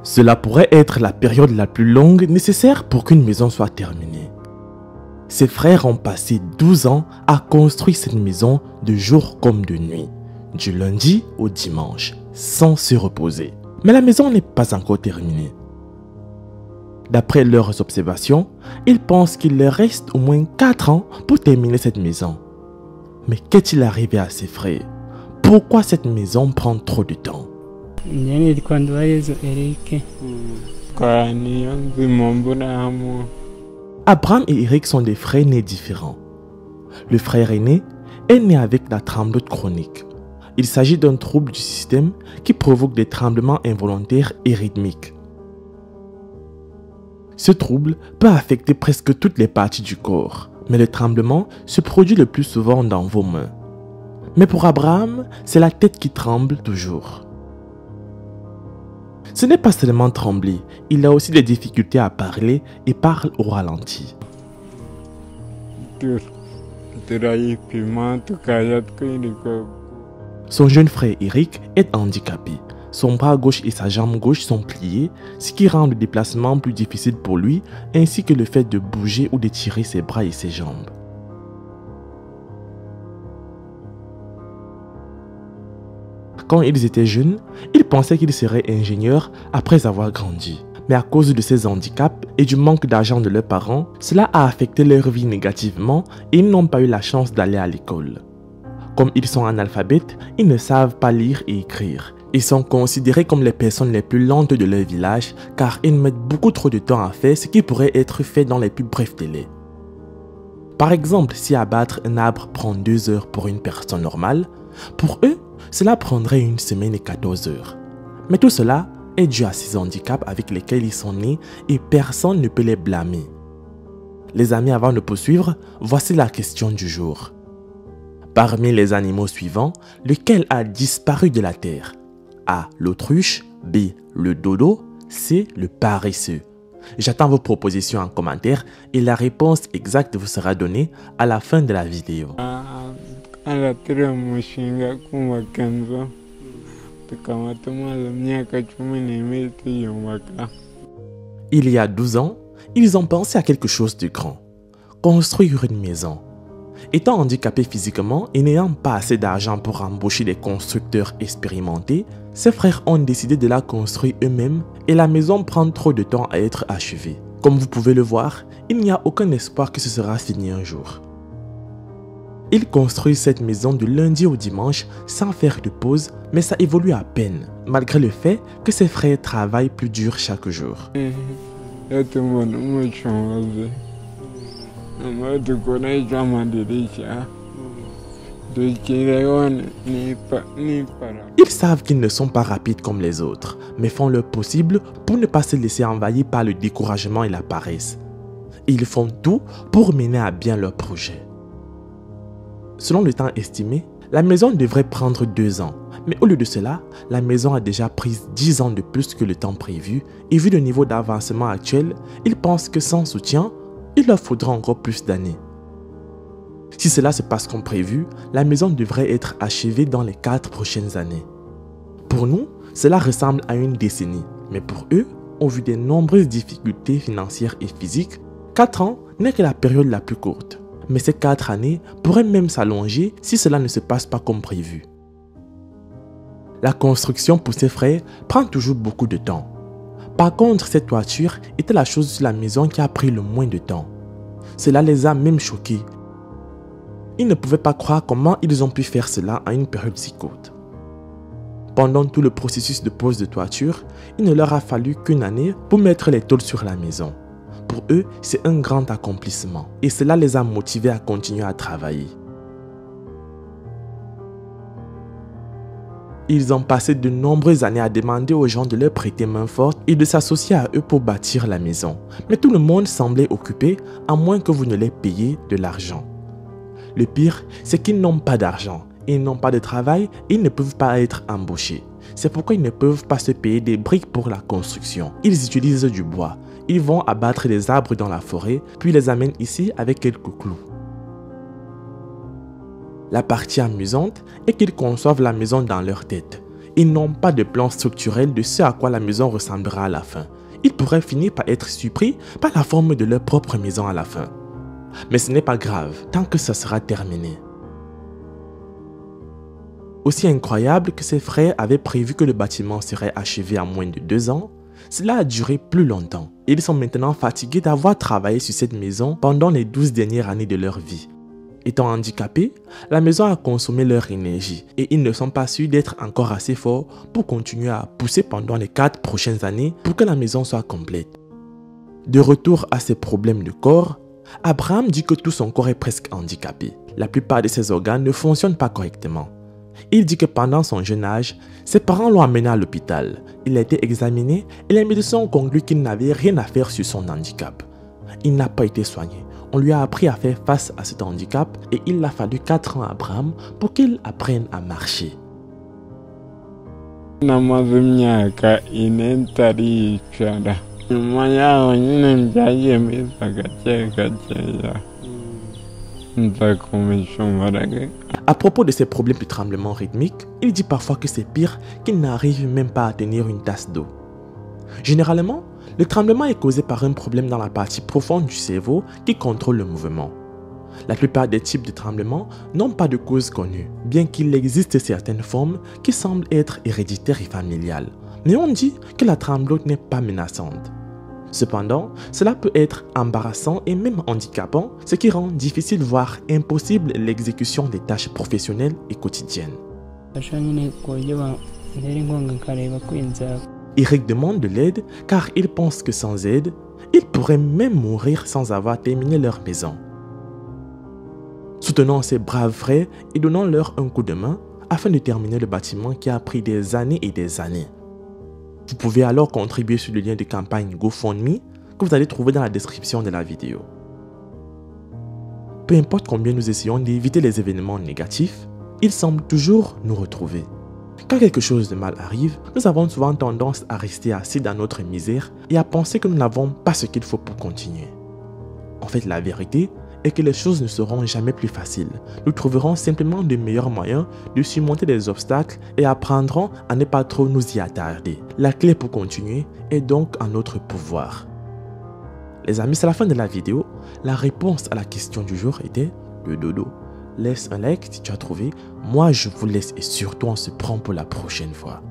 Cela pourrait être la période la plus longue nécessaire pour qu'une maison soit terminée. Ses frères ont passé 12 ans à construire cette maison de jour comme de nuit, du lundi au dimanche, sans se reposer. Mais la maison n'est pas encore terminée. D'après leurs observations, ils pensent qu'il leur reste au moins 4 ans pour terminer cette maison. Mais qu'est-il arrivé à ses frères? Pourquoi cette maison prend trop de temps? Abraham et Eric sont des frères nés différents. Le frère aîné est né avec la tremblote chronique. Il s'agit d'un trouble du système qui provoque des tremblements involontaires et rythmiques. Ce trouble peut affecter presque toutes les parties du corps, mais le tremblement se produit le plus souvent dans vos mains. Mais pour Abraham, c'est la tête qui tremble toujours. Ce n'est pas seulement trembler, il a aussi des difficultés à parler et parle au ralenti. Son jeune frère Eric est handicapé. Son bras gauche et sa jambe gauche sont pliés, ce qui rend le déplacement plus difficile pour lui, ainsi que le fait de bouger ou d'étirer ses bras et ses jambes. Quand ils étaient jeunes, ils pensaient qu'ils seraient ingénieurs après avoir grandi. Mais à cause de ces handicaps et du manque d'argent de leurs parents, cela a affecté leur vie négativement et ils n'ont pas eu la chance d'aller à l'école. Comme ils sont analphabètes, ils ne savent pas lire et écrire. Ils sont considérés comme les personnes les plus lentes de leur village car ils mettent beaucoup trop de temps à faire ce qui pourrait être fait dans les plus brefs délais. Par exemple, si abattre un arbre prend 2 heures pour une personne normale, pour eux, cela prendrait 1 semaine et 14 heures. Mais tout cela est dû à ces handicaps avec lesquels ils sont nés et personne ne peut les blâmer. Les amis, avant de poursuivre, voici la question du jour. Parmi les animaux suivants, lequel a disparu de la terre? A. L'autruche. B. Le dodo. C. Le paresseux. J'attends vos propositions en commentaire et la réponse exacte vous sera donnée à la fin de la vidéo. Il y a 12 ans, ils ont pensé à quelque chose de grand. Construire une maison. Étant handicapés physiquement et n'ayant pas assez d'argent pour embaucher des constructeurs expérimentés, ses frères ont décidé de la construire eux-mêmes et la maison prend trop de temps à être achevée. Comme vous pouvez le voir, il n'y a aucun espoir que ce sera fini un jour. Ils construisent cette maison du lundi au dimanche sans faire de pause, mais ça évolue à peine, malgré le fait que ses frères travaillent plus dur chaque jour. Ils savent qu'ils ne sont pas rapides comme les autres, mais font leur possible pour ne pas se laisser envahir par le découragement et la paresse. Et ils font tout pour mener à bien leur projet. Selon le temps estimé, la maison devrait prendre 2 ans. Mais au lieu de cela, la maison a déjà pris 10 ans de plus que le temps prévu et vu le niveau d'avancement actuel, ils pensent que sans soutien, il leur faudra encore plus d'années. Si cela se passe comme prévu, la maison devrait être achevée dans les 4 prochaines années. Pour nous, cela ressemble à une décennie, mais pour eux, au vu des nombreuses difficultés financières et physiques, 4 ans n'est que la période la plus courte. Mais ces 4 années pourraient même s'allonger si cela ne se passe pas comme prévu. La construction pour ses frères prend toujours beaucoup de temps. Par contre, cette toiture était la chose sur la maison qui a pris le moins de temps. Cela les a même choqués. Ils ne pouvaient pas croire comment ils ont pu faire cela en une période si courte. Pendant tout le processus de pose de toiture, il ne leur a fallu qu'1 année pour mettre les tôles sur la maison. Pour eux, c'est un grand accomplissement et cela les a motivés à continuer à travailler. Ils ont passé de nombreuses années à demander aux gens de leur prêter main forte et de s'associer à eux pour bâtir la maison. Mais tout le monde semblait occupé à moins que vous ne les payiez de l'argent. Le pire, c'est qu'ils n'ont pas d'argent, ils n'ont pas de travail et ils ne peuvent pas être embauchés. C'est pourquoi ils ne peuvent pas se payer des briques pour la construction. Ils utilisent du bois. Ils vont abattre des arbres dans la forêt, puis les amènent ici avec quelques clous. La partie amusante est qu'ils conçoivent la maison dans leur tête. Ils n'ont pas de plan structurel de ce à quoi la maison ressemblera à la fin. Ils pourraient finir par être surpris par la forme de leur propre maison à la fin. Mais ce n'est pas grave, tant que ça sera terminé. Aussi incroyable que ses frères avaient prévu que le bâtiment serait achevé en moins de 2 ans, cela a duré plus longtemps. Ils sont maintenant fatigués d'avoir travaillé sur cette maison pendant les 12 dernières années de leur vie. Étant handicapés, la maison a consommé leur énergie et ils ne sont pas sûrs d'être encore assez forts pour continuer à pousser pendant les 4 prochaines années pour que la maison soit complète. De retour à ses problèmes de corps, Abraham dit que tout son corps est presque handicapé. La plupart de ses organes ne fonctionnent pas correctement. Il dit que pendant son jeune âge, ses parents l'ont amené à l'hôpital. Il a été examiné et les médecins ont conclu qu'il n'avait rien à faire sur son handicap. Il n'a pas été soigné. On lui a appris à faire face à cet handicap et il a fallu 4 ans à Abraham pour qu'il apprenne à marcher. À propos de ses problèmes de tremblement rythmique, il dit parfois que c'est pire qu'il n'arrive même pas à tenir une tasse d'eau. Généralement, le tremblement est causé par un problème dans la partie profonde du cerveau qui contrôle le mouvement. La plupart des types de tremblements n'ont pas de cause connue, bien qu'il existe certaines formes qui semblent être héréditaires et familiales. Mais on dit que la tremblote n'est pas menaçante. Cependant, cela peut être embarrassant et même handicapant, ce qui rend difficile voire impossible l'exécution des tâches professionnelles et quotidiennes. Eric demande de l'aide car il pense que sans aide, ils pourraient même mourir sans avoir terminé leur maison. Soutenons ces braves frères et donnons-leur un coup de main afin de terminer le bâtiment qui a pris des années et des années. Vous pouvez alors contribuer sur le lien de campagne GoFundMe que vous allez trouver dans la description de la vidéo. Peu importe combien nous essayons d'éviter les événements négatifs, ils semblent toujours nous retrouver. Quand quelque chose de mal arrive, nous avons souvent tendance à rester assis dans notre misère et à penser que nous n'avons pas ce qu'il faut pour continuer. En fait, la vérité est que les choses ne seront jamais plus faciles. Nous trouverons simplement de meilleurs moyens de surmonter les obstacles et apprendrons à ne pas trop nous y attarder. La clé pour continuer est donc en notre pouvoir. Les amis, c'est la fin de la vidéo. La réponse à la question du jour était le dodo. Laisse un like si tu as trouvé. Moi, je vous laisse et surtout on se prend pour la prochaine fois.